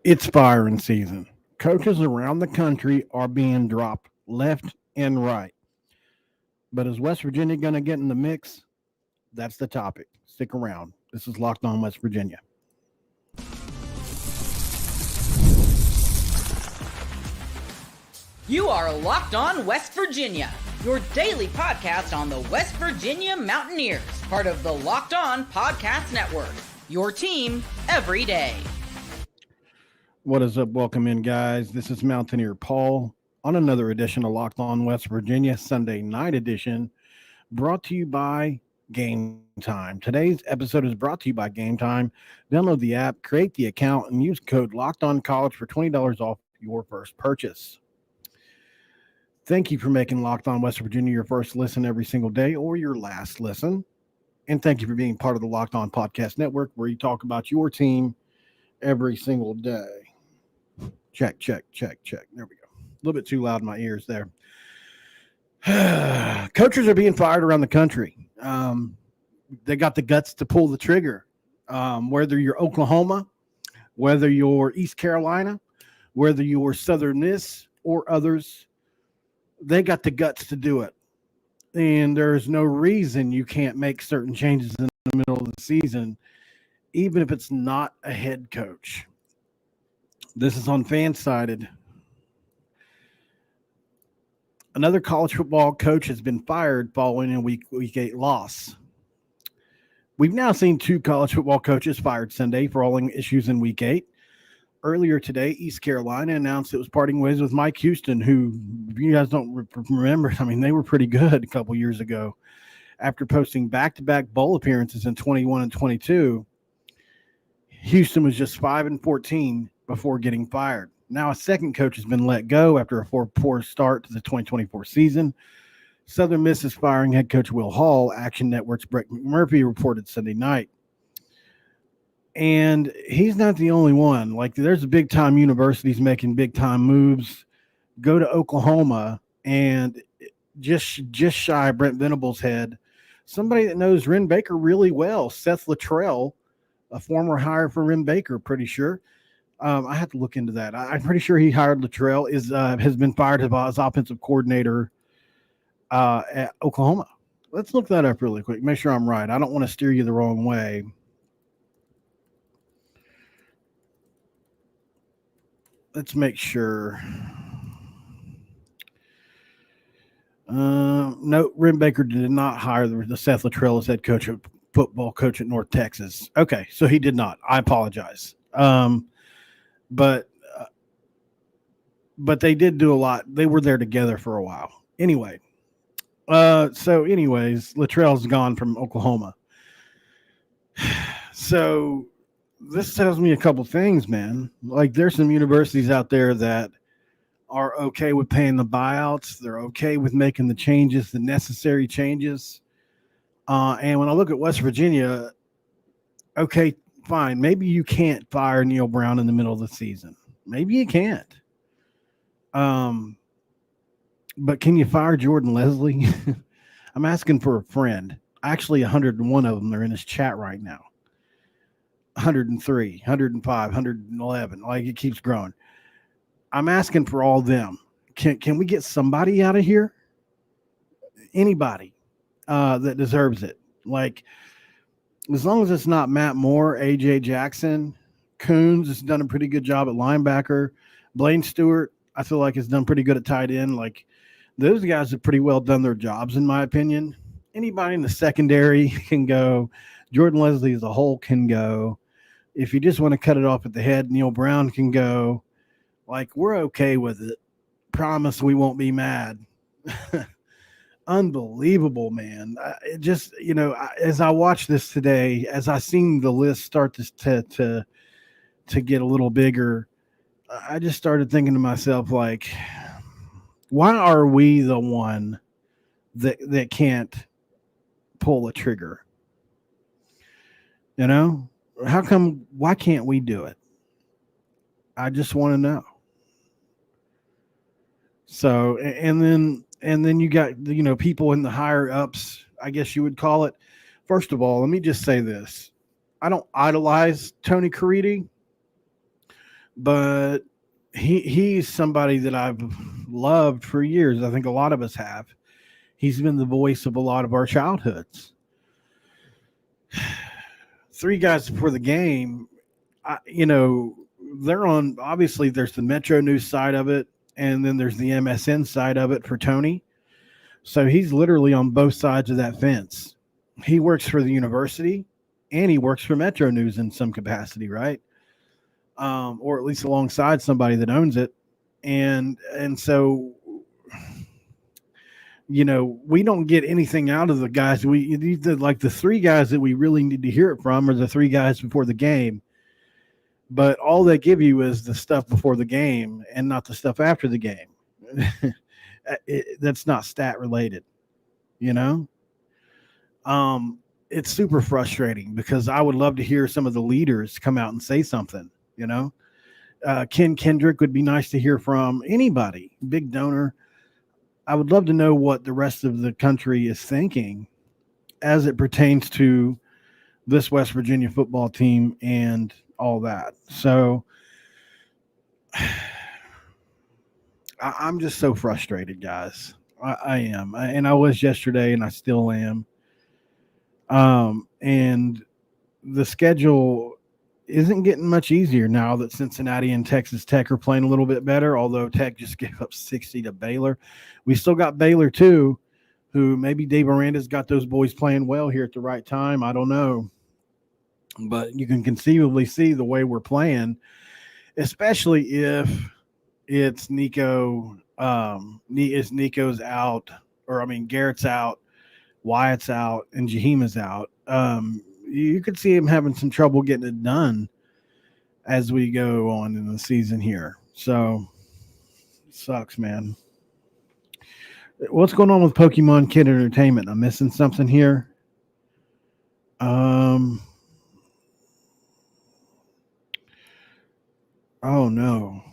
It's firing season. Coaches around the country are being dropped left and right. But is West Virginia going to get in the mix? That's the topic. Stick around. This is Locked On West Virginia. You are Locked On West Virginia, your daily podcast on the West Virginia Mountaineers, part of the Locked On Podcast Network, your team every day. What is up? Welcome in, guys. This is Mountaineer Paul on another edition of Locked On West Virginia, Sunday night edition, brought to you by Game Time. Today's episode is brought to you by Game Time. Download the app, create the account, and use code LOCKEDONCollege for $20 off your first purchase. Thank you for making Locked On West Virginia your first listen every single day or your last listen. And thank you for being part of the Locked On Podcast Network, where you talk about your team every single day. Check. There we go. A little bit too loud in my ears there. Coaches are being fired around the country. They got the guts to pull the trigger. Whether you're Oklahoma, whether you're East Carolina, whether you're Southern Miss or others, they got the guts to do it. And there's no reason you can't make certain changes in the middle of the season, even if it's not a head coach. This is on FanSided. Another college football coach has been fired following a week 8 loss. We've now seen 2 college football coaches fired Sunday for all issues in week 8. Earlier today, East Carolina announced it was parting ways with Mike Houston, who, if you guys don't remember, I mean, they were pretty good a couple years ago. After posting back-to-back bowl appearances in 21 and 22, Houston was just 5-14 before getting fired. Now a second coach has been let go after a poor start to the 2024 season. Southern Miss is firing head coach Will Hall, Action Network's Brett McMurphy reported Sunday night. And he's not the only one. Like, there's big-time universities making big-time moves. Go to Oklahoma, and just shy of Brent Venables' head, somebody that knows Ren Baker really well, Seth Luttrell, a former hire for Ren Baker, pretty sure. I have to look into that. I'm pretty sure he hired Luttrell, has been fired as offensive coordinator at Oklahoma. Let's look that up really quick. Make sure I'm right. I don't want to steer you the wrong way. Let's make sure. No, Ren Baker did not hire the Seth Luttrell as head coach, football coach at North Texas. Okay, so he did not. I apologize. But they did do a lot. They were there together for a while. Anyway, Luttrell's gone from Oklahoma. So this tells me a couple things, man. Like, there's some universities out there that are okay with paying the buyouts. They're okay with making the changes, the necessary changes. And when I look at West Virginia, okay, fine. Maybe you can't fire Neal Brown in the middle of the season. Maybe you can't. But can you fire Jordan Leslie? I'm asking for a friend. Actually, 101 of them are in this chat right now. 103, 105, 111. Like, it keeps growing. I'm asking for all them. Can we get somebody out of here? Anybody that deserves it. Like, as long as it's not Matt Moore, A.J. Jackson, Coons has done a pretty good job at linebacker. Blaine Stewart, I feel like, has done pretty good at tight end. Like, those guys have pretty well done their jobs, in my opinion. Anybody in the secondary can go. Jordan Leslie as a whole can go. If you just want to cut it off at the head, Neal Brown can go. Like, we're okay with it. Promise we won't be mad. Unbelievable, man. It just, as I watched this today, as I seen the list start to get a little bigger, I just started thinking to myself, like, why are we the one that can't pull a trigger? How come? Why can't we do it? I just want to know. So, and then you got, people in the higher ups, I guess you would call it. First of all, let me just say this. I don't idolize Tony Caridi, but he's somebody that I've loved for years. I think a lot of us have. He's been the voice of a lot of our childhoods. Three guys before the game, they're on. Obviously, there's the Metro News side of it, and then there's the MSN side of it for Tony. So he's literally on both sides of that fence. He works for the university, and he works for Metro News in some capacity, right? Or at least alongside somebody that owns it. And so, we don't get anything out of the guys. Like the three guys that we really need to hear it from are the three guys before the game. But all they give you is the stuff before the game and not the stuff after the game. That's not stat related, it's super frustrating because I would love to hear some of the leaders come out and say something, Ken Kendrick would be nice to hear from. Anybody, big donor. I would love to know what the rest of the country is thinking as it pertains to this West Virginia football team and all that. So I'm just so frustrated, guys. I am. And I was yesterday, and I still am. And the schedule isn't getting much easier now that Cincinnati and Texas Tech are playing a little bit better, although Tech just gave up 60 to Baylor. We still got Baylor, too, who maybe Dave Aranda's got those boys playing well here at the right time. I don't know. But you can conceivably see the way we're playing, especially if it's Nico, Nico's out, Garrett's out, Wyatt's out, and Jahima's out. You could see him having some trouble getting it done as we go on in the season here. So, sucks, man. What's going on with Pokemon Kid Entertainment? I'm missing something here. Oh, no.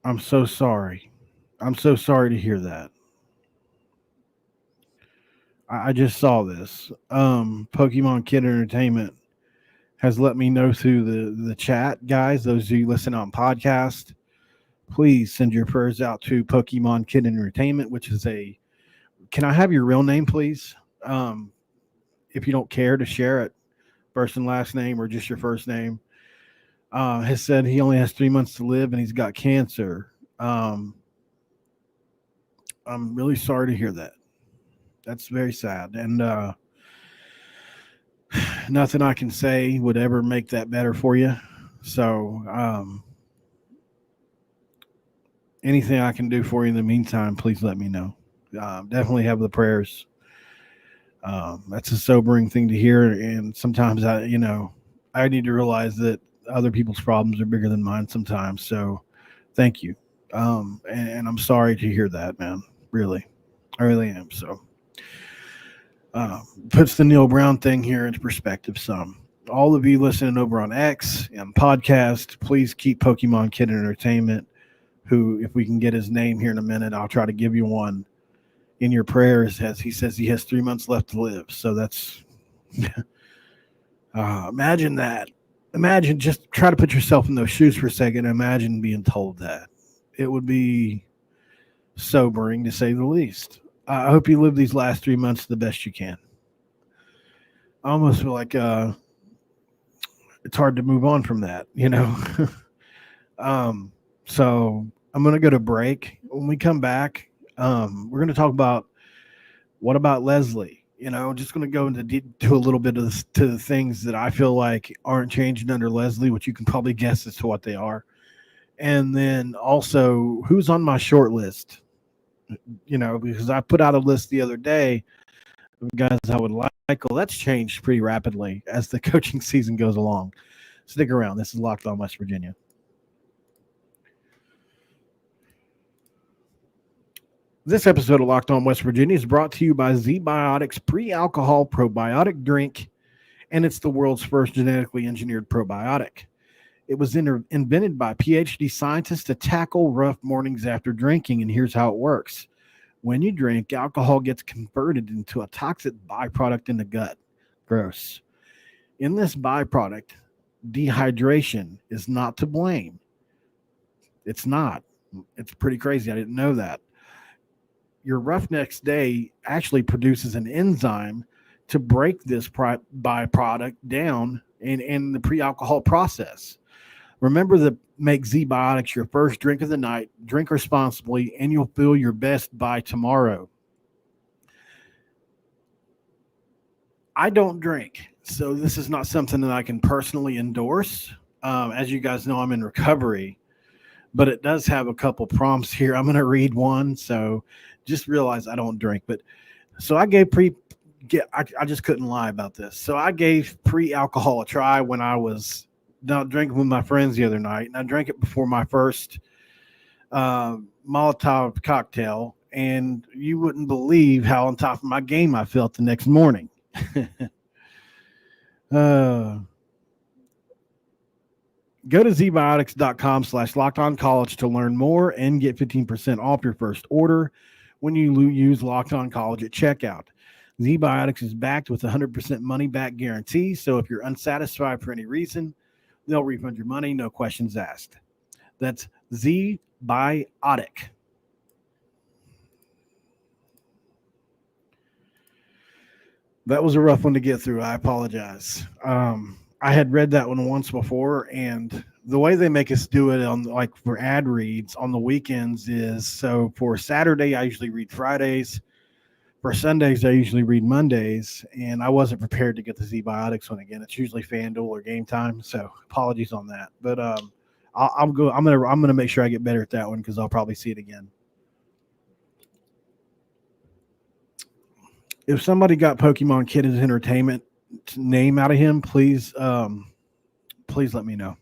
I'm so sorry. I'm so sorry to hear that. I just saw this. Pokemon Kid Entertainment has let me know through the chat, guys. Those of you listen on podcast, please send your prayers out to Pokemon Kid Entertainment, which is can I have your real name, please? If you don't care to share it, first and last name or just your first name. Has said he only has 3 months to live and he's got cancer. I'm really sorry to hear that. That's very sad. And nothing I can say would ever make that better for you. So anything I can do for you in the meantime, please let me know. Definitely have the prayers. That's a sobering thing to hear. And sometimes I need to realize that other people's problems are bigger than mine sometimes. So thank you. And I'm sorry to hear that, man. Really. I really am. So puts the Neal Brown thing here into perspective some. All of you listening over on X and podcast, please keep Pokemon Kid Entertainment, who, if we can get his name here in a minute, I'll try to give you one in your prayers, as he says he has 3 months left to live. So that's imagine that. Imagine, just try to put yourself in those shoes for a second. Imagine being told that. It would be sobering, to say the least. I hope you live these last 3 months the best you can. I almost feel like it's hard to move on from that, So I'm going to go to break. When we come back, we're going to talk about what about Leslie. Just going to go into a little bit of to the things that I feel like aren't changing under Leslie, which you can probably guess as to what they are. And then also who's on my short list, because I put out a list the other day of guys I would like. Well, that's changed pretty rapidly as the coaching season goes along. Stick around. This is Locked On West Virginia. This episode of Locked On West Virginia is brought to you by ZBiotics Pre-Alcohol Probiotic Drink, and it's the world's first genetically engineered probiotic. It was invented by PhD scientists to tackle rough mornings after drinking, and here's how it works. When you drink, alcohol gets converted into a toxic byproduct in the gut. Gross. In this byproduct, dehydration is not to blame. It's not. It's pretty crazy. I didn't know that. Your Roughnecks Day actually produces an enzyme to break this byproduct down in the pre-alcohol process. Remember to make Z-Biotics your first drink of the night. Drink responsibly, and you'll feel your best by tomorrow. I don't drink, so this is not something that I can personally endorse. As you guys know, I'm in recovery, but it does have a couple prompts here. I'm going to read one, so just realize I don't drink. But so I gave I just couldn't lie about this. So I gave pre-alcohol a try when I was not drinking with my friends the other night, and I drank it before my first Molotov cocktail, and you wouldn't believe how on top of my game I felt the next morning. Go to zbiotics.com/lockedoncollege to learn more and get 15% off your first order when you use Locked On College at checkout. Z-Biotics is backed with a 100% money-back guarantee, so if you're unsatisfied for any reason, they'll refund your money, no questions asked. That's Z-Biotic. That was a rough one to get through. I apologize. I had read that one once before, and the way they make us do it on like for ad reads on the weekends is so for Saturday I usually read Fridays. For Sundays I usually read Mondays, and I wasn't prepared to get the Z-Biotics one again. It's usually FanDuel or Game Time, so apologies on that. But I'm gonna make sure I get better at that one because I'll probably see it again. If somebody got Pokemon Kids Entertainment name out of him, please let me know.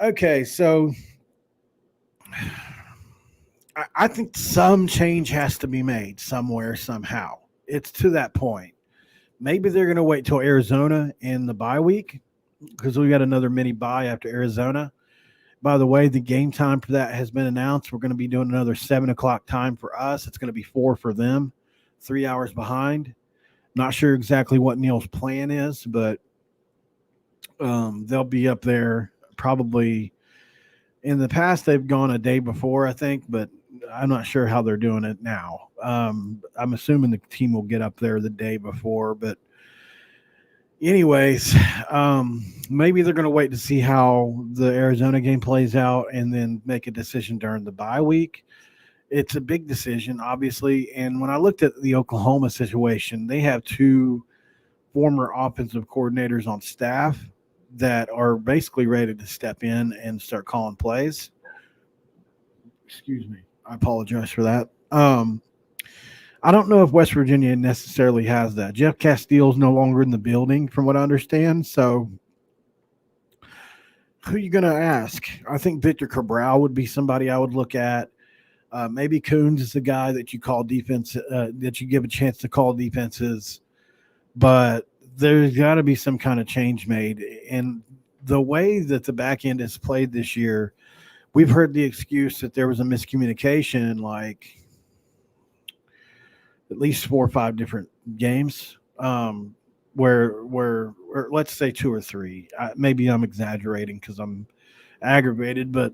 Okay, so I think some change has to be made somewhere, somehow. It's to that point. Maybe they're going to wait till Arizona in the bye week because we got another mini bye after Arizona. By the way, the game time for that has been announced. We're going to be doing another 7 o'clock time for us. It's going to be 4 for them, 3 hours behind. Not sure exactly what Neal's plan is, but they'll be up there probably. In the past, they've gone a day before, I think, but I'm not sure how they're doing it now. I'm assuming the team will get up there the day before, but anyways, maybe they're going to wait to see how the Arizona game plays out and then make a decision during the bye week. It's a big decision, obviously. And when I looked at the Oklahoma situation, they have 2 former offensive coordinators on staff that are basically ready to step in and start calling plays. Excuse me. I apologize for that. I don't know if West Virginia necessarily has that. Jeff Castile's no longer in the building, from what I understand. So who are you going to ask? I think Victor Cabral would be somebody I would look at. Maybe Coons is the guy that you call defense, that you give a chance to call defenses. But there's got to be some kind of change made. And the way that the back end is played this year, we've heard the excuse that there was a miscommunication in like at least 4 or 5 different games, where or let's say 2 or 3. Maybe I'm exaggerating because I'm aggravated, but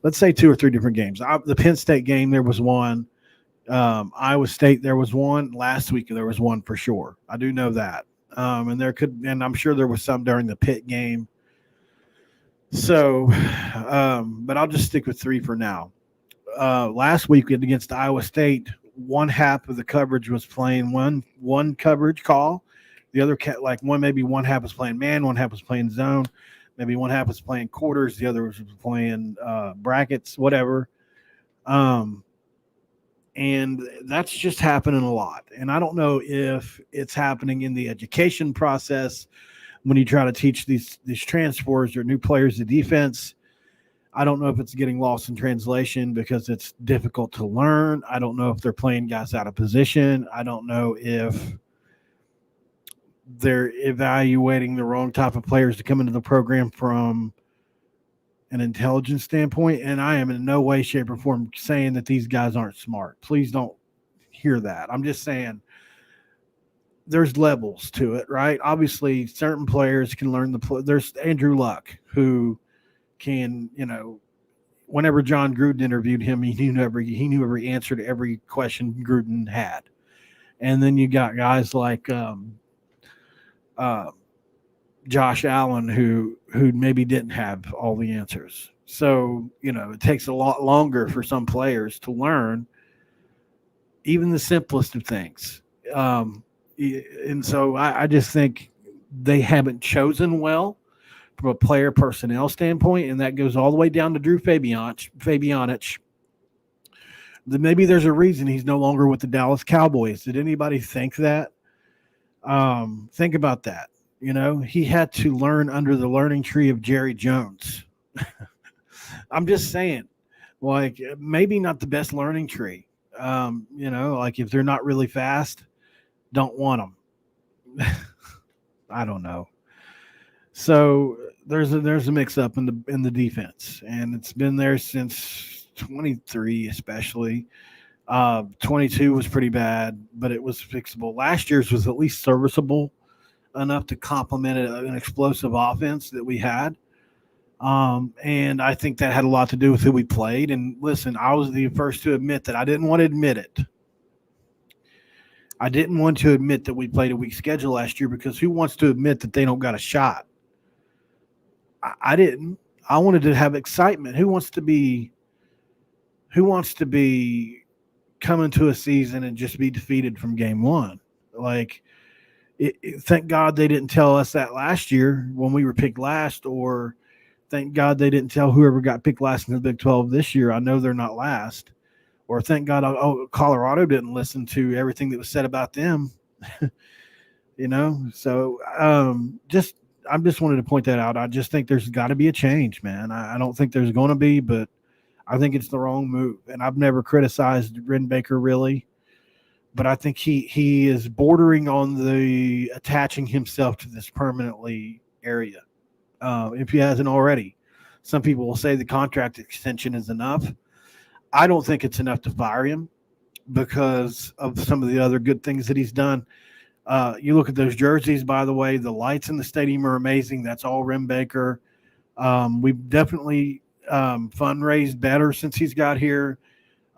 let's say 2 or 3 different games. The Penn State game, there was one. Iowa State, there was one. Last week, there was one for sure. I do know that. And I'm sure there was some during the Pitt game. So, but I'll just stick with 3 for now. Last week against Iowa State, one half of the coverage was playing one coverage call. The other maybe one half was playing man, one half was playing zone. Maybe one half was playing quarters, the other was playing brackets, whatever. And that's just happening a lot. And I don't know if it's happening in the education process when you try to teach these transfers or new players the defense. I don't know if it's getting lost in translation because it's difficult to learn. I don't know if they're playing guys out of position. I don't know if they're evaluating the wrong type of players to come into the program from an intelligence standpoint. And I am in no way, shape, or form saying that these guys aren't smart. Please don't hear that. I'm just saying there's levels to it, right? Obviously, certain players can learn the play. There's Andrew Luck, who can, whenever John Gruden interviewed him, he knew every answer to every question Gruden had. And then you got guys like uh, Josh Allen, who maybe didn't have all the answers. So it takes a lot longer for some players to learn even the simplest of things. Um, and so I just think they haven't chosen well from a player personnel standpoint, and that goes all the way down to Drew Fabianich. Maybe there's a reason he's no longer with the Dallas Cowboys. Did anybody think that? Think about that. He had to learn under the learning tree of Jerry Jones. I'm just saying, like, maybe not the best learning tree. Like if they're not really fast, don't want them. I don't know. So there's a mix up in the defense, and it's been there since 23, especially. 22 was pretty bad, but it was fixable. Last year's was at least serviceable enough to complement an explosive offense that we had. And I think that had a lot to do with who we played. And listen, I was the first to admit that I didn't want to admit it. I didn't want to admit that we played a weak schedule last year, because who wants to admit that they don't got a shot? I didn't. I wanted to have excitement. Who wants to be coming to a season and just be defeated from game one? Like, thank God they didn't tell us that last year when we were picked last, or thank God they didn't tell whoever got picked last in the Big 12 this year. I know they're not last. Or thank God Colorado didn't listen to everything that was said about them. So I just wanted to point that out. I just think there's got to be a change, man. I don't think there's going to be, but I think it's the wrong move. And I've never criticized Ren Baker really, but I think he is bordering on the attaching himself to this permanently area. If he hasn't already. Some people will say the contract extension is enough. I don't think it's enough to fire him because of some of the other good things that he's done. You look at those jerseys, by the way, the lights in the stadium are amazing. That's all Ren Baker. We've definitely fundraised better since he's got here.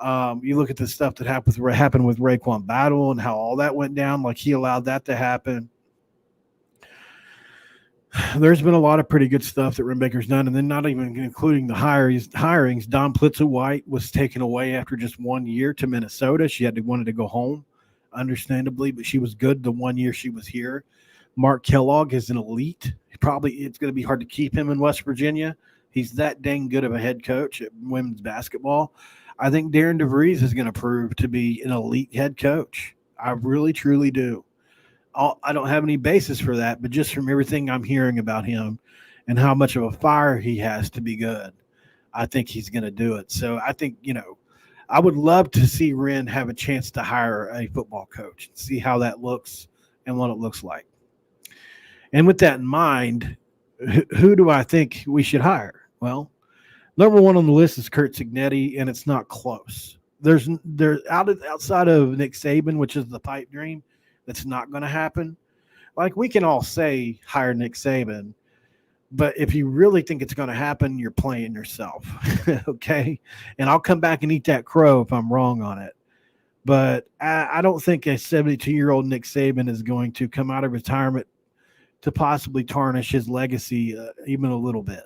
You look at the stuff that happened with Raekwon Battle and how all that went down, like he allowed that to happen. There's been a lot of pretty good stuff that Ren Baker's done, and then not even including the hirings. Don Plitzer-White was taken away after just 1 year to Minnesota. She wanted to go home, understandably, but she was good the 1 year she was here. Mark Kellogg is an elite. It's going to be hard to keep him in West Virginia. He's that dang good of a head coach at women's basketball. I think Darren DeVries is going to prove to be an elite head coach. I really, truly do. I don't have any basis for that, but just from everything I'm hearing about him and how much of a fire he has to be good, I think he's going to do it. So I think, I would love to see Ren have a chance to hire a football coach and see how that looks and what it looks like. And with that in mind, who do I think we should hire? Well, number one on the list is Curt Cignetti, and it's not close. There's outside of Nick Saban, which is the pipe dream. That's not going to happen. Like, we can all say hire Nick Saban, but if you really think it's going to happen, you're playing yourself. Okay. And I'll come back and eat that crow if I'm wrong on it. But I don't think a 72-year-old Nick Saban is going to come out of retirement to possibly tarnish his legacy even a little bit.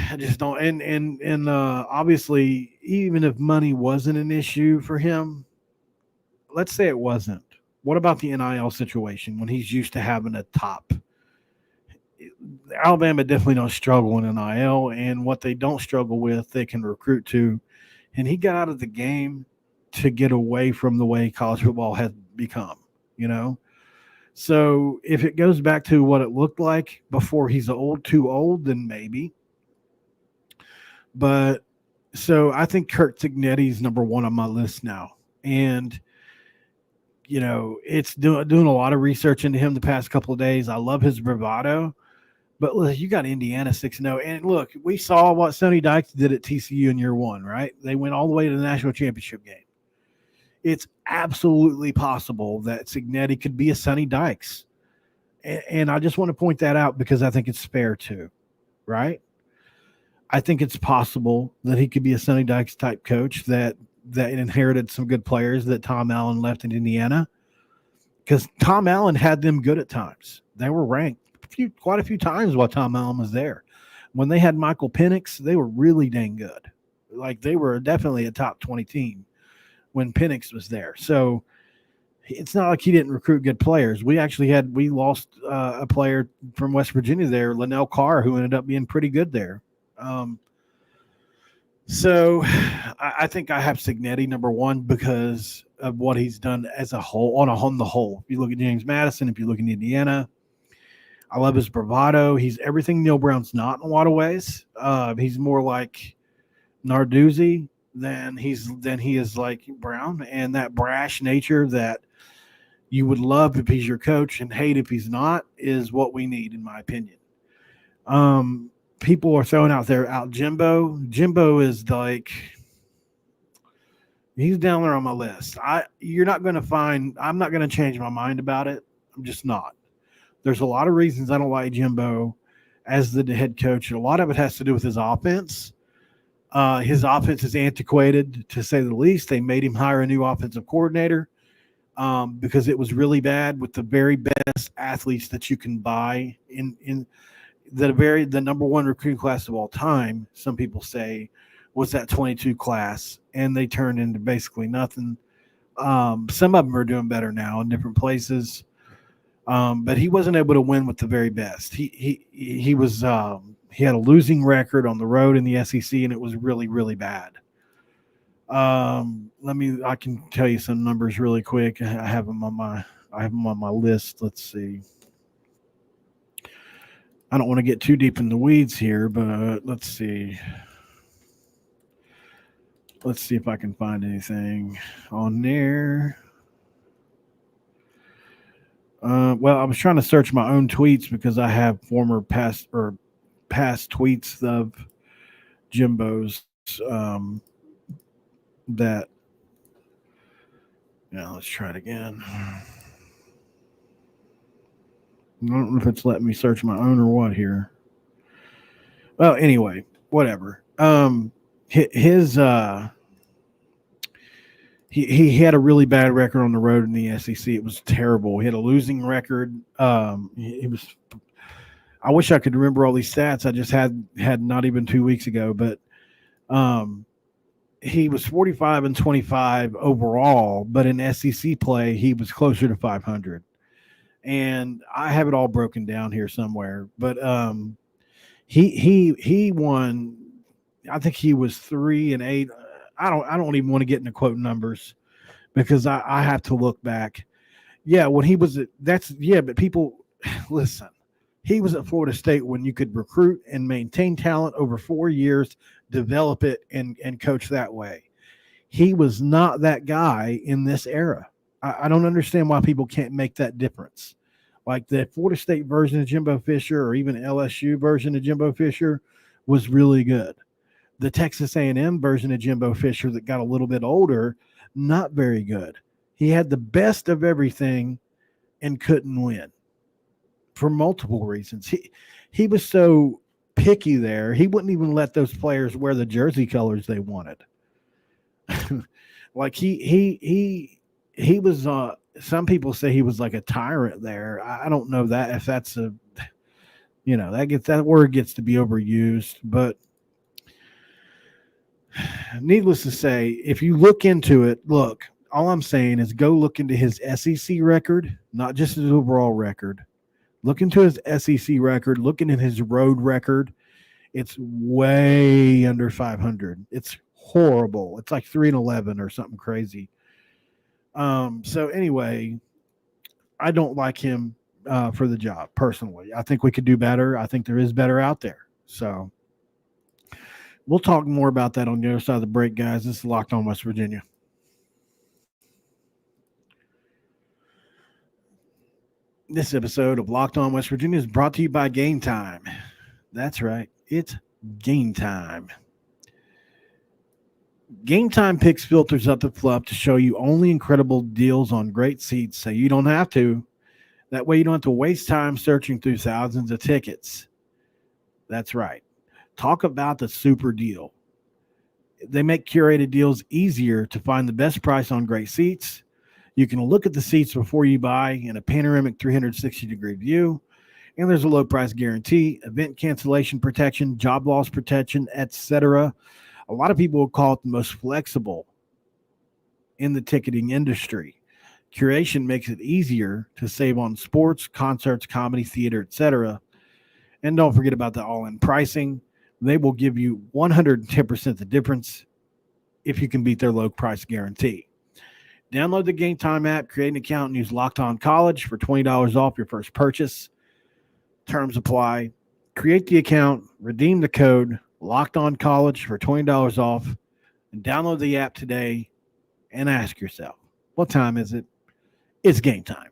I just don't. And obviously, even if money wasn't an issue for him, let's say it wasn't. What about the NIL situation when he's used to having a top? Alabama definitely don't struggle in NIL, and what they don't struggle with, they can recruit to. And he got out of the game to get away from the way college football has become, So if it goes back to what it looked like before he's too old, then maybe. But so I think Curt Cignetti is number one on my list now. And it's doing a lot of research into him the past couple of days. I love his bravado, but look, you got Indiana 6-0, and look, we saw what Sonny Dykes did at TCU in year one, right? They went all the way to the national championship game. it's absolutely possible that Cignetti could be a Sonny Dykes. And I just want to point that out because I think it's fair too, right? I think it's possible that he could be a Sonny Dykes type coach that inherited some good players that Tom Allen left in Indiana, because Tom Allen had them good at times. They were ranked quite a few times while Tom Allen was there. When they had Michael Penix, they were really dang good. Like, they were definitely a top 20 team when Penix was there. So it's not like he didn't recruit good players. We lost a player from West Virginia there, Linnell Carr, who ended up being pretty good there. So I think I have Cignetti number one because of what he's done as a whole, on the whole. If you look at James Madison, if you look at Indiana, I love his bravado. He's everything Neal Brown's not in a lot of ways. He's more like Narduzzi than he is like Brown, and that brash nature that you would love if he's your coach and hate if he's not is what we need, in my opinion. People are throwing out Jimbo. Jimbo is like, he's down there on my list. I'm not going to change my mind about it. I'm just not. There's a lot of reasons I don't like Jimbo as the head coach. And a lot of it has to do with his offense. His offense is antiquated, to say the least. They made him hire a new offensive coordinator because it was really bad with the very best athletes that you can buy in the number one recruiting class of all time. Some people say was that 22 class, and they turned into basically nothing. Some of them are doing better now in different places. But he wasn't able to win with the very best. He had a losing record on the road in the SEC, and it was really, really bad. I can tell you some numbers really quick. I have them on my list. Let's see. I don't want to get too deep in the weeds here, but let's see. Let's see if I can find anything on there. Well, I was trying to search my own tweets because I have past tweets of Jimbo's that. Now let's try it again. I don't know if it's letting me search my own or what here. Well, anyway, whatever. He had a really bad record on the road in the SEC. It was terrible. He had a losing record. I wish I could remember all these stats. I just had not even 2 weeks ago, but he was 45-25 overall, but in SEC play, he was closer to 500. And I have it all broken down here somewhere, but he won. I think he was 3-8. I don't even want to get into quote numbers because I have to look back. Yeah, when he was but people listen. He was at Florida State when you could recruit and maintain talent over 4 years, develop it, and coach that way. He was not that guy in this era. I don't understand why people can't make that difference. Like the Florida State version of Jimbo Fisher or even LSU version of Jimbo Fisher was really good. The Texas A&M version of Jimbo Fisher that got a little bit older, not very good. He had the best of everything and couldn't win for multiple reasons. He was so picky there. He wouldn't even let those players wear the jersey colors they wanted. Like he was some people say he was like a tyrant there. I don't know that if that's that word gets to be overused, but needless to say, if you look into it, all I'm saying is go look into his SEC record, not just his overall record. Look into his SEC record, looking at his road record. It's way under 500. It's horrible. It's like 3-11 or something crazy. So anyway, I don't like him for the job personally. I think we could do better. I think there is better out there. So we'll talk more about that on the other side of the break, guys. This is Locked On West Virginia. This episode of Locked On West Virginia is brought to you by Game Time. That's right. It's game time. Game Time Picks filters up the fluff to show you only incredible deals on great seats so you don't have to. That way you don't have to waste time searching through thousands of tickets. That's right. Talk about the super deal. They make curated deals easier to find the best price on great seats. You can look at the seats before you buy in a panoramic 360-degree view. And there's a low price guarantee, event cancellation protection, job loss protection, etc. A lot of people will call it the most flexible in the ticketing industry. Curation makes it easier to save on sports, concerts, comedy, theater, etc. And don't forget about the all-in pricing. They will give you 110% the difference if you can beat their low price guarantee. Download the Game Time app, create an account, and use Locked On College for $20 off your first purchase. Terms apply. Create the account, redeem the code Locked On College for $20 off, and download the app today and ask yourself, what time is it? It's game time.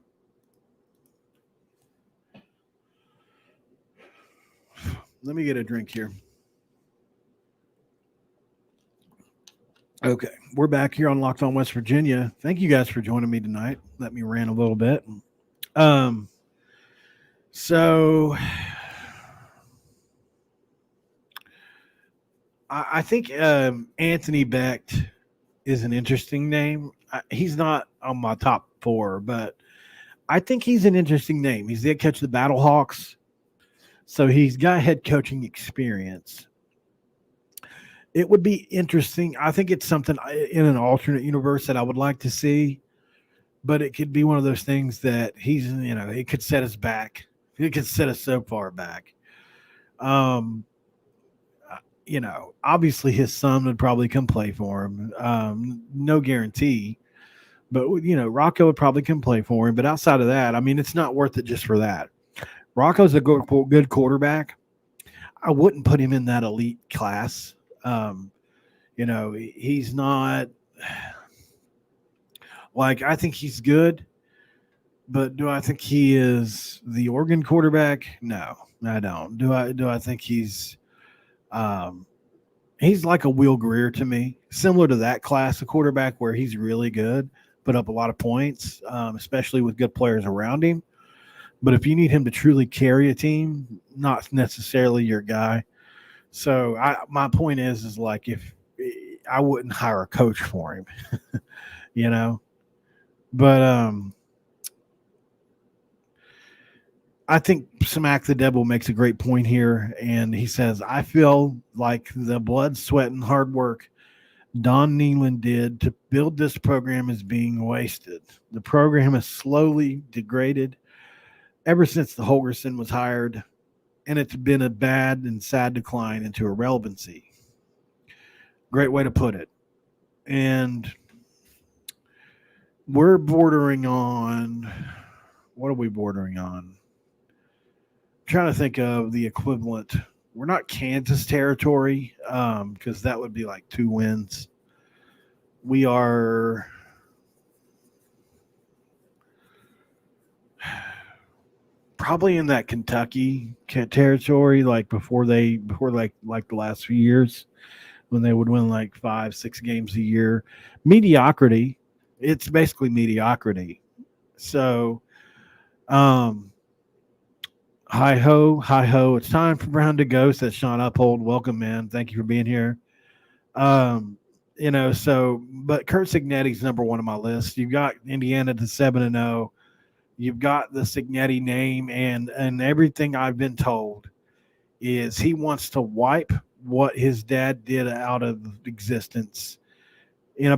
Let me get a drink here. Okay, we're back here on Locked On West Virginia. Thank you guys for joining me tonight. Let me rant a little bit. So I think Anthony Becht is an interesting name. He's not on my top 4, but I think he's an interesting name. He's the head coach of the Battlehawks, so he's got head coaching experience. It would be interesting. I think it's something in an alternate universe that I would like to see, but it could be one of those things that it could set us back. It could set us so far back. Obviously his son would probably come play for him. No guarantee, but Rocco would probably come play for him. But outside of that, I mean, it's not worth it just for that. Rocco's a good quarterback. I wouldn't put him in that elite class. He's not I think he's good, but do I think he is the Oregon quarterback? No, I don't. Do I think he's like a Will Greer to me, similar to that class of quarterback where he's really good, put up a lot of points, especially with good players around him. But if you need him to truly carry a team, not necessarily your guy. So my point is if I wouldn't hire a coach for him, but I think Smack the Devil makes a great point here. And he says, I feel like the blood, sweat, and hard work Don Nehlen did to build this program is being wasted. The program has slowly degraded ever since the Holgerson was hired, and it's been a bad and sad decline into irrelevancy. Great way to put it. And we're bordering on, what are we bordering on? I'm trying to think of the equivalent. We're not Kansas territory, because that would be like 2 wins. We are probably in that Kentucky territory, like before the last few years when they would win like 5-6 games a year. Mediocrity. It's basically mediocrity. So, hi ho. It's time for Brown to go, says Sean Uphold. Welcome, man. Thank you for being here. But Kurt Cignetti's number 1 on my list. You've got Indiana to 7-0. You've got the Cignetti name, and everything I've been told is he wants to wipe what his dad did out of existence in a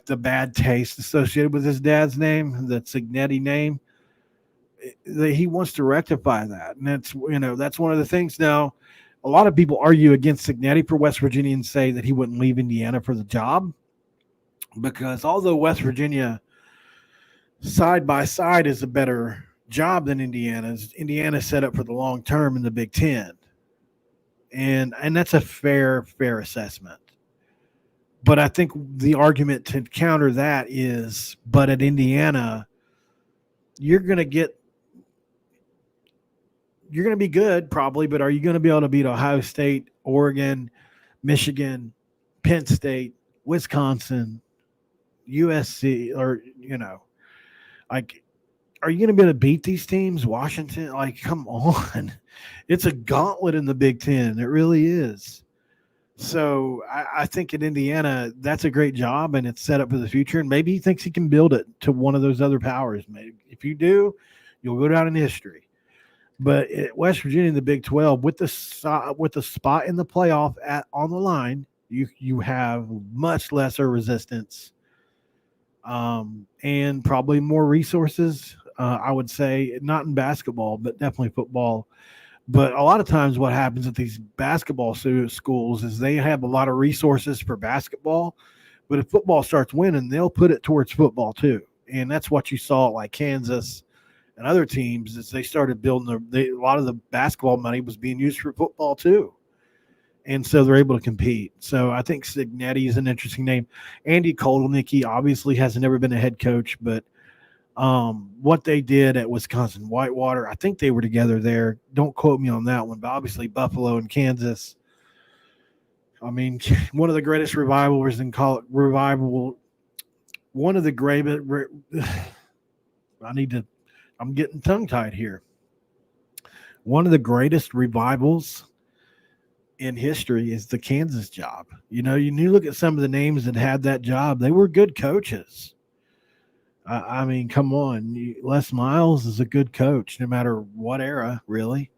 the bad taste associated with his dad's name, the Cignetti name. He wants to rectify that. And that's one of the things. Now, a lot of people argue against Cignetti for West Virginia and say that he wouldn't leave Indiana for the job, because although West Virginia side by side is a better job than Indiana's set up for the long term in the Big Ten. And that's a fair assessment. But I think the argument to counter that is, but at Indiana, you're going to be good probably, but are you going to be able to beat Ohio State, Oregon, Michigan, Penn State, Wisconsin, USC, or like, are you going to be able to beat these teams? Washington, like, come on. It's a gauntlet in the Big Ten. It really is. So I think in Indiana, that's a great job, and it's set up for the future. And maybe he thinks he can build it to one of those other powers. Maybe if you do, you'll go down in history. But at West Virginia, in the Big 12, with the spot in the playoff on the line, you have much lesser resistance, and probably more resources. I would say not in basketball, but definitely football. But a lot of times what happens at these basketball schools is they have a lot of resources for basketball, but if football starts winning, they'll put it towards football too. And that's what you saw at like Kansas and other teams is they started building a lot of the basketball money was being used for football too. And so they're able to compete. So I think Signetti is an interesting name. Andy Kotelnicki obviously has never been a head coach, but what they did at Wisconsin Whitewater, I think they were together there. Don't quote me on that one, but obviously Buffalo and Kansas. I mean, one of the greatest revivals in college. One of the greatest. I'm getting tongue tied here. One of the greatest revivals in history is the Kansas job. You look at some of the names that had that job; they were good coaches. I mean, come on. Les Miles is a good coach, no matter what era, really.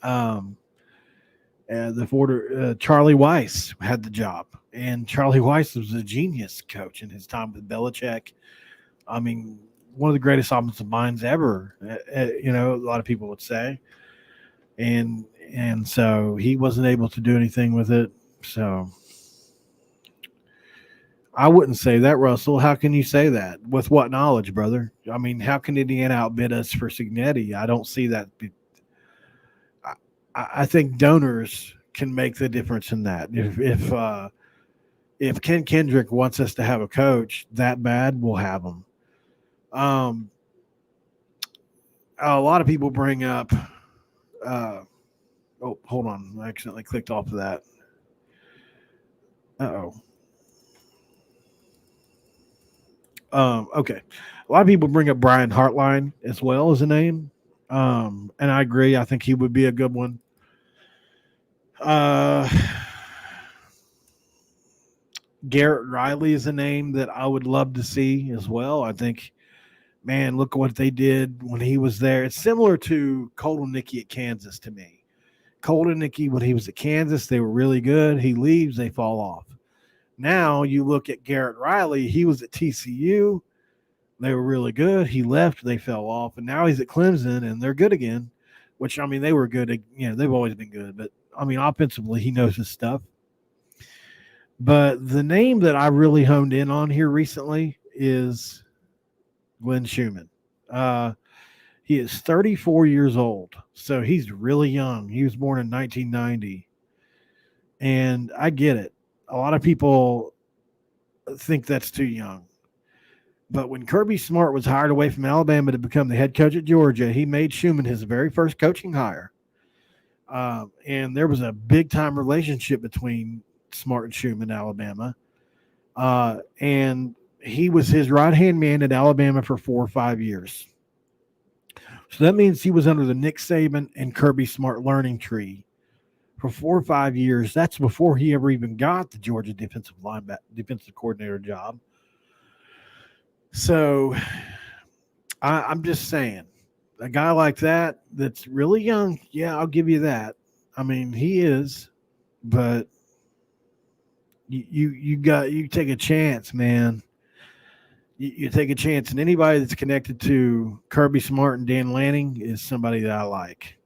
Charlie Weiss had the job, and Charlie Weiss was a genius coach in his time with Belichick. I mean, one of the greatest offensive minds ever, a lot of people would say. And so he wasn't able to do anything with it. So I wouldn't say that, Russell. How can you say that? With what knowledge, brother? I mean, how can Indiana outbid us for Signetti? I don't see that. I think donors can make the difference in that. If Ken Kendrick wants us to have a coach that bad, we'll have him. A lot of people bring up. Hold on. I accidentally clicked off of that. Okay. A lot of people bring up Brian Hartline as well as a name. And I agree. I think he would be a good one. Garrett Riley is a name that I would love to see as well. I think, man, look at what they did when he was there. It's similar to Kotelnicki at Kansas to me. Kotelnicki, when he was at Kansas, they were really good. He leaves, they fall off. Now you look at Garrett Riley. He was at TCU. They were really good. He left, they fell off. And now he's at Clemson, and they're good again, which, I mean, they were good. They've always been good. But, I mean, offensively, he knows his stuff. But the name that I really honed in on here recently is Glenn Schumann. He is 34 years old, so he's really young. He was born in 1990. And I get it. A lot of people think that's too young. But when Kirby Smart was hired away from Alabama to become the head coach at Georgia, he made Schumann his very first coaching hire. And there was a big-time relationship between Smart and Schumann, Alabama. And he was his right-hand man at Alabama for 4 or 5 years. So that means he was under the Nick Saban and Kirby Smart learning tree for 4 or 5 years. That's before he ever even got the Georgia defensive coordinator job. So I'm just saying, a guy like that that's really young, yeah, I'll give you that. I mean, he is, but you take a chance, man. You take a chance, and anybody that's connected to Kirby Smart and Dan Lanning is somebody that I like.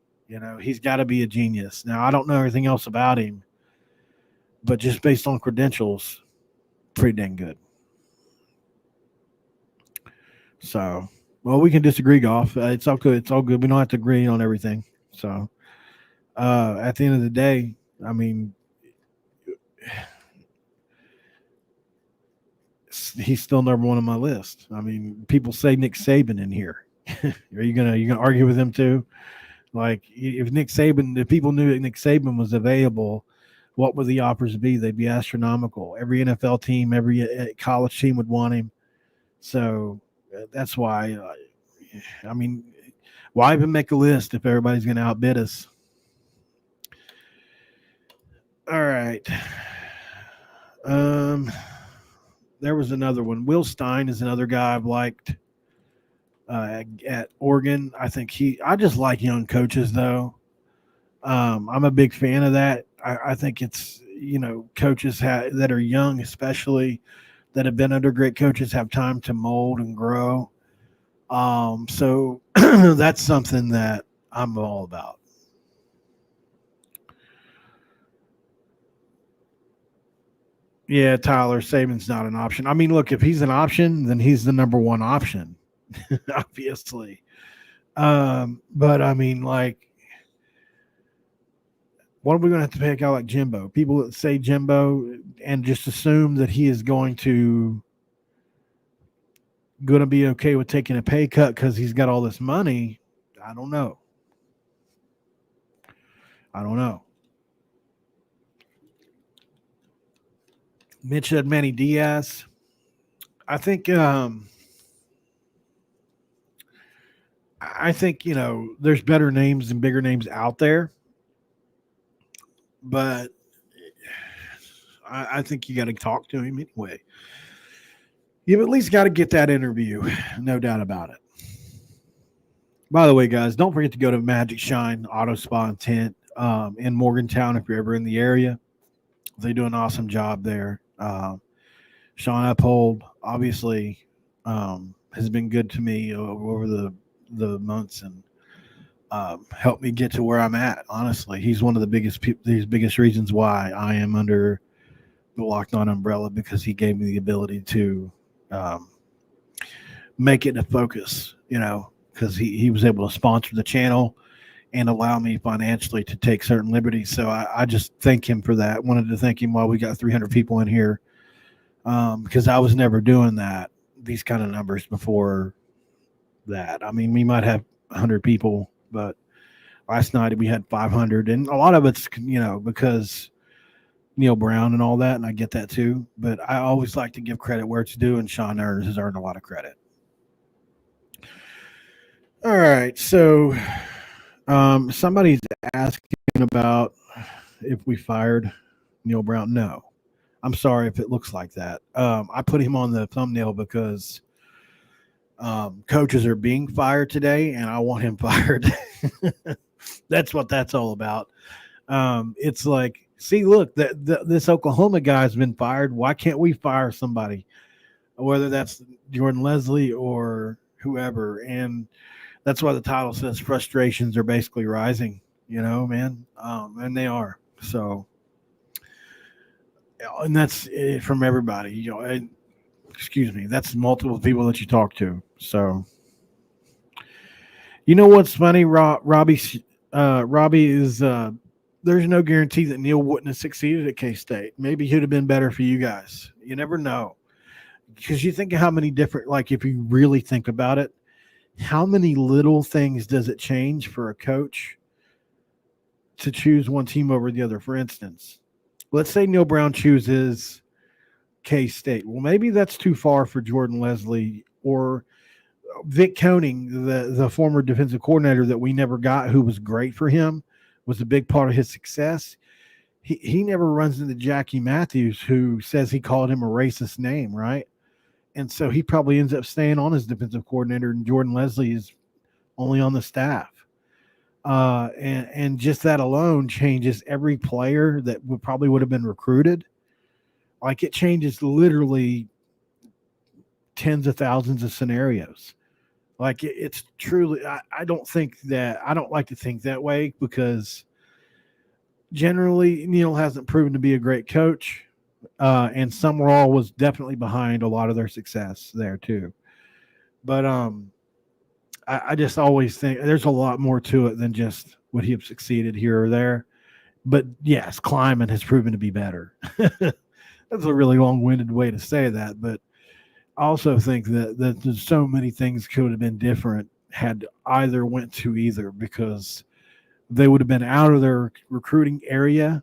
He's got to be a genius. Now, I don't know everything else about him, but just based on credentials, pretty dang good. So, well, we can disagree, Goff. It's all good. It's all good. We don't have to agree on everything. So, at the end of the day, I mean, he's still number one on my list. I mean, people say Nick Saban in here. Are you gonna argue with him too? Like, if people knew that Nick Saban was available, what would the offers be? They'd be astronomical. Every NFL team, every college team would want him. So that's why, I mean, why even make a list if everybody's going to outbid us? All right. There was another one. Will Stein is another guy I've liked at Oregon. I just like young coaches, though. I'm a big fan of that. I think it's, coaches that are young, especially that have been under great coaches, have time to mold and grow. So that's something that I'm all about. Yeah, Tyler Saban's not an option. I mean, look, if he's an option, then he's the number one option, obviously. But I mean, like, what are we going to have to pay a guy like Jimbo? People that say Jimbo and just assume that he is going to be okay with taking a pay cut because he's got all this money. I don't know. Mitch said Manny Diaz. I think there's better names and bigger names out there, but I think you got to talk to him anyway. You've at least got to get that interview, no doubt about it. By the way, guys, don't forget to go to Magic Shine Auto Spa and Tint in Morgantown if you're ever in the area. They do an awesome job there. Sean Uphold, obviously, has been good to me over the months and helped me get to where I'm at. Honestly, he's one of the biggest reasons why I am under the Locked On umbrella, because he gave me the ability to make it a focus, because he was able to sponsor the channel and allow me financially to take certain liberties. So I just thank him for that. Wanted to thank him while we got 300 people in here, because I was never doing these kind of numbers before that. I mean, we might have 100 people, but last night we had 500, and a lot of it's, because Neal Brown and all that, and I get that too. But I always like to give credit where it's due, and Sean has earned a lot of credit. All right, so somebody's asking about if we fired Neal Brown. No, I'm sorry if it looks like that. I put him on the thumbnail because coaches are being fired today, and I want him fired. That's what that's all about. It's like, see, look, this Oklahoma guy's been fired. Why can't we fire somebody, whether that's Jordan Leslie or whoever? And that's why the title says frustrations are basically rising, man. And they are. So, and that's it from everybody, and, excuse me, that's multiple people that you talk to. So, what's funny, Robbie is, there's no guarantee that Neal wouldn't have succeeded at K-State. Maybe he'd have been better for you guys. You never know. Because you think of how many different, like, if you really think about it, how many little things does it change for a coach to choose one team over the other? For instance, let's say Neal Brown chooses K-State. Well, maybe that's too far for Jordan Leslie or Vic Koenig, the former defensive coordinator that we never got, who was great for him, was a big part of his success. He never runs into Jackie Matthews, who says he called him a racist name, right? And so he probably ends up staying on as defensive coordinator, and Jordan Leslie is only on the staff. And just that alone changes every player that probably would have been recruited. Like, it changes literally tens of thousands of scenarios. Like, it's truly, I don't like to think that way, because generally Neal hasn't proven to be a great coach. And Summerall was definitely behind a lot of their success there too. But I just always think there's a lot more to it than just would he have succeeded here or there. But yes, Kleiman has proven to be better. That's a really long-winded way to say that, but I also think that there's so many things could have been different had either went to either, because they would have been out of their recruiting area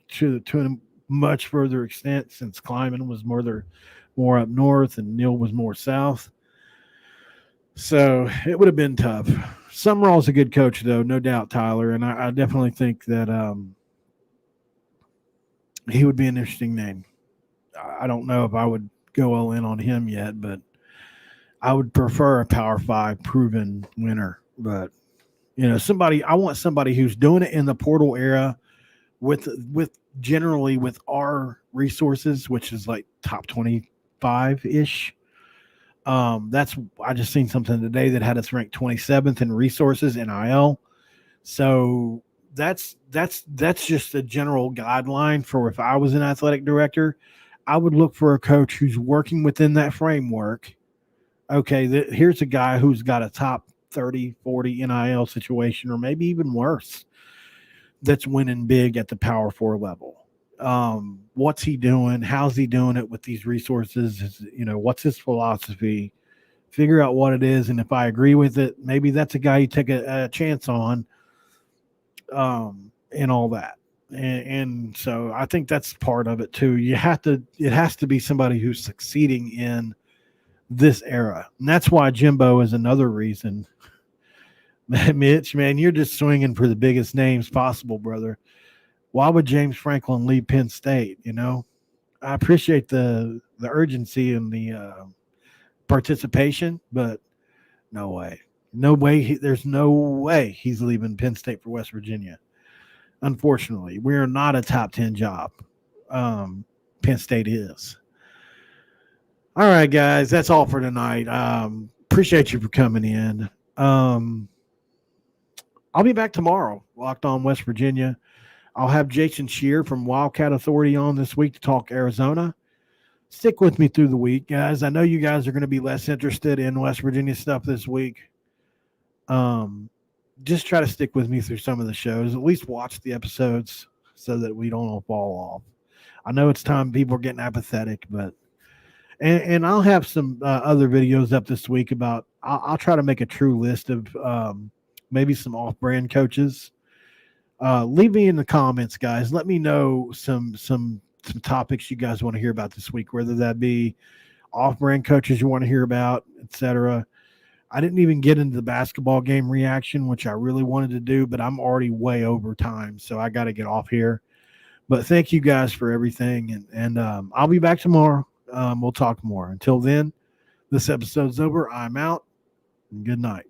to a much further extent, since Kleiman was more up north and Neal was more south. So it would have been tough. Summerall's a good coach, though, no doubt, Tyler, and I definitely think that he would be an interesting name. I don't know if I would go all in on him yet, but I would prefer a Power 5 proven winner. But I want somebody who's doing it in the portal era with generally with our resources, which is like top 25 ish. I just seen something today that had us ranked 27th in resources NIL. So that's just a general guideline for if I was an athletic director, I would look for a coach who's working within that framework. Okay, here's a guy who's got a top 30, 40 NIL situation, or maybe even worse, that's winning big at the Power 4 level. What's he doing? How's he doing it with these resources? What's his philosophy? Figure out what it is, and if I agree with it, maybe that's a guy you take a chance on, and all that. And so I think that's part of it too. It has to be somebody who's succeeding in this era, and that's why Jimbo is another reason. Mitch, man, you're just swinging for the biggest names possible, brother. Why would James Franklin leave Penn State? I appreciate the urgency and the participation, but no way. There's no way he's leaving Penn State for West Virginia. Unfortunately, we are not a top 10 job. Penn State is. All right, guys, that's all for tonight. Appreciate you for coming in. I'll be back tomorrow, Locked On West Virginia. I'll have Jason Shear from Wildcat Authority on this week to talk Arizona. Stick with me through the week, guys. I know you guys are going to be less interested in West Virginia stuff this week. Just try to stick with me through some of the shows. At least watch the episodes so that we don't all fall off. I know it's time people are getting apathetic, but and I'll have some other videos up this week about. I'll try to make a true list of maybe some off-brand coaches. Leave me in the comments, guys. Let me know some topics you guys want to hear about this week, whether that be off-brand coaches you want to hear about, etc. I didn't even get into the basketball game reaction, which I really wanted to do, but I'm already way over time, so I got to get off here. But thank you guys for everything, and I'll be back tomorrow. We'll talk more. Until then, this episode's over. I'm out, and good night.